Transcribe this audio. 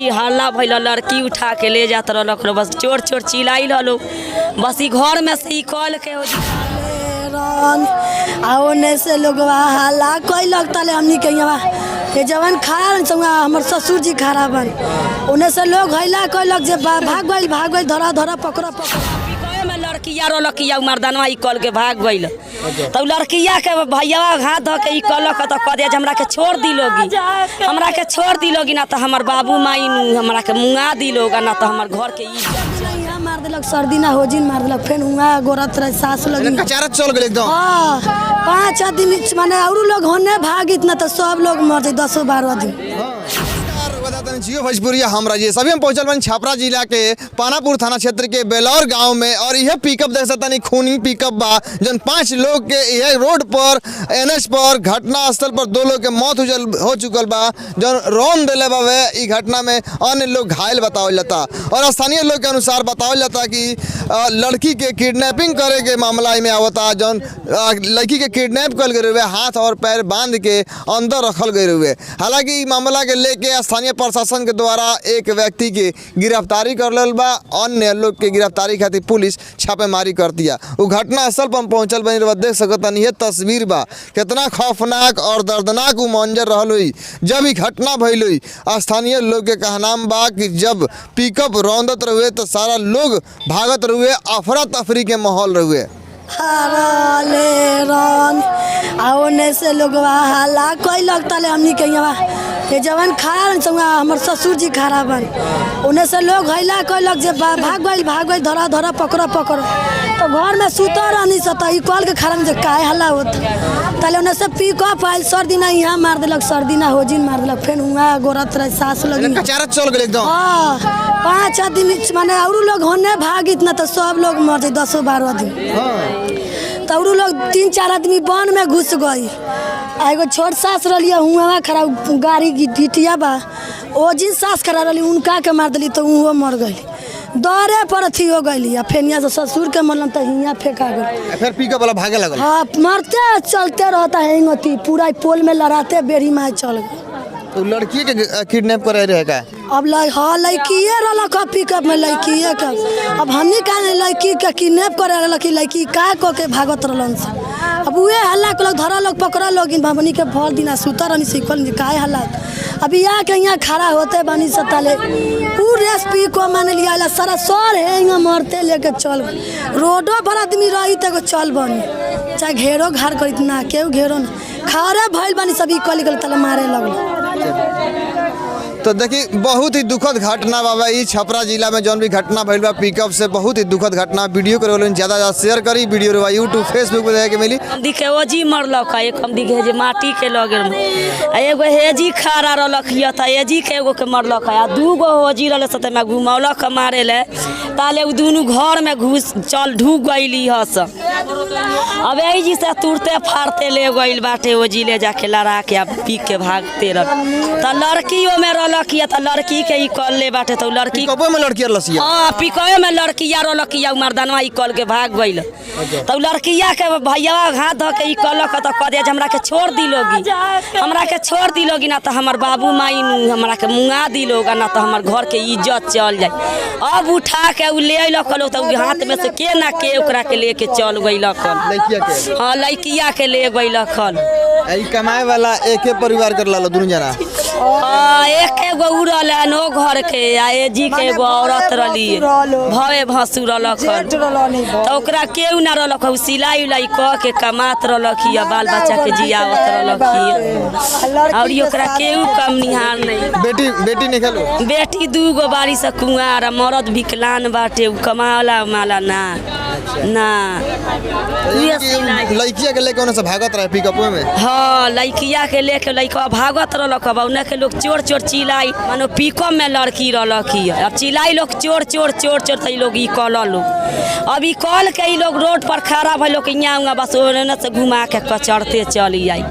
हल्ला भैल लड़की उठा के ले जात रहलक बस चोर चोर चिल्लाई रहलो बस ई घर में से कॉल के ओने से लोग हल्ला कैलक तले हमनी के ये जवान खड़ा हमर ससुर जी खड़ा बन ओने से लोग हल्ला कैलक जे भाग गइल धरा धरा पकड़ में लड़किया रोलकिया मर्दानवा ई कॉल के भाग गइल तो लड़किया के भैया हाथ धो के ई कॉलक तो कह दिया हमरा के छोड़ दी लोगी ना तो हमर बाबू माई हमरा के मुंगा दी लोग ना तो हमर घर के मार दिलक सर्दी ना हो जिन मार दिलक फिर हुआ गोरत रहे सास लगी कचारत चल गेल एकदम। हां 5 दिन माने और लोग होने भाग इतना तो सब लोग मर जाए 10-12 दिन। जियो भोजपुरिया हम राजेश अभी हम पहुंचल बनी छपरा जिला के पानापुर थाना क्षेत्र के बेलौर गांव में और यह पिकअप देख सकता नहीं खूनी पिकअप बा जन 5 लोग के यह रोड पर एनएच पर घटना स्थल पर 2 लोग के मौत हो चुकल बा जन रौन दिले बावे ई घटना में अन्य लोग घायल बतावल जाता और स्थानीय लोग के अनुसार बतावल जाता कि लड़की के किडनैपिंग करे के मामला में आवता जन लड़की के किडनैप कल गए हुए हाथ और पैर बांध के अंदर रखल गए हुए। हालांकि मामला के लेके स्थानीय प्रशासन के द्वारा एक व्यक्ति की गिरफ्तारी कर लेल बा अन्य लोग के गिरफ्तारी खातिर पुलिस छापेमारी कर दिया। वो घटना स्थल पर पहुंचल बनी देख सकता नहीं है तस्वीर बा कितना खौफनाक और दर्दनाक वो मंजर रहल हुई जब ही घटना भइल हुई। स्थानीय लोग के कहनाम बा कि जब पिकअप रौंदत रहुए तो सारा लोग भागत रहुए अफरा तफरी के माहौल रहुए। ओने से लोग हल्ला कैलक तले हमनी के ये जवान खड़ा हमर ससुर जी खड़ा बन ओने से लोग हल्ला कैलक जे भाग गइल धरा धरा पकड़ तो घर में सुता रहनी सता कॉल के खड़ा में जे काहे हल्ला होत तले ओने से पिकअप आइल सर्दी ना यहाँ मार दिलक सर्दी ना हो जिन मार दिलक फिर हुआ गोरत रहे सास लगी कचारत चल गेल एकदम। हां 5 दिन माने और लोग होने भाग इतना तो सब लोग मर जाए 10-12 दिन। तौरू लोग 3-4 आदमी वन में घुस गई एगो छोट सास रही हुआ खड़ा गाड़ी गिटिया बा ओ जिन सास खड़ा रही उनका के मार दिली तो वो मर गई दौरे पर अथी हो गई फिर यहाँ से ससुर के मरल तो यहाँ फेंका गई फिर पिकअप वाला भागे लगल। हाँ मरते चलते रहता है पूरा पोल में लड़ाते बेरी मार चल गई। तो लड़की के किडनैप करे रहेगा अब हाँ लड़किए रलक पिकअप में लड़किए का अब हमने कहा लड़की के किडनैप करे लड़की लड़की का को के भागत रहलन से अब उहे हल्ला के लोग धरा लोग पकड़ा लोग भवनी के भर दिना सुता रहनी सीखल काहे हल्ला अभी यहाँ के यहाँ खड़ा होते बनी सताले उ रेसिपी को मान लिया सारा सर है मरते लेके चल रोडो पर आदमी रही तो चल बनी चाहे घेरो घर कर इतना केहू घेरो ना खड़े भइल बनी सभी कल तले मारे लगल। तो देखिए बहुत ही दुखद घटना बाबा ये छपरा जिला में जौन भी घटना भइल बा पिकअप से बहुत ही दुखद घटना वीडियो करे ज़्यादा शेयर करी वीडियो रे यूट्यूब फेसबुक पे देखे के मिली दिखे ओजी मरलक एक हम दिखे जे माटी के लगे एगो हेजी खड़ा रहलक था हेजी के एगो के मरलक है 2 गो होजी रहल सते में घुमौलक मारे ले ताले उ दोनों घर में घुस चल ढूक गइली हस अब यही जी से तुरते फाड़ते ले गइल बाटे ओजी ले जाके लड़ा के पी के भागते रह तो लड़कियों में लड़किया तो लड़की के कॉल ले बाटे तो लड़की में लड़की लसिया हां पिकअप में लड़किया रोलकिया मर्दानवा ई कॉल के भाग गइल तो लड़किया के भैया हाथ धो के कॉलक तो कह दिया हमरा के छोड़ दी लोगी ना तो हमर बाबू माई हमरा के मुंगा दी लोग ना तो हमर घर के इज्जत चल जाए। अब उठा के उ ले अइलक लोग तो हाथ में से के ना के ओकरा के लेके चल गइलक हां लड़किया के ले गइलक ई कमाए वाला एके परिवार कर लालो दुनु जना एक एगो उड़ल नो घर के आ जी के एगो औरत रली भवे भसुर रहलक तो ओकरा केहू ना रहलक सिलाई उलाई क के कमात रहलक बाल बच्चा के जियावत रहलक और ओकरा केहू कम निहार नहीं। बेटी निकलो बेटी 2 गो बारी से कुंवार मरद विकलांग बाटे कमाला माला ना लड़किया के लेके से भागत रहे पिकअप में। हाँ लड़किया के लेके लड़का भागत रहलक उन्हें के लोग चोर चोर चिल्लाई मानो पिकअप में लड़की रहलक अब चिल्लाई लोग चोर चोर चोर चोर तो लोग कॉल लोग अब कॉल के लोग रोड पर खड़ा भइल लोग यहाँ बस ओने से घुमा के कचरते चली आई।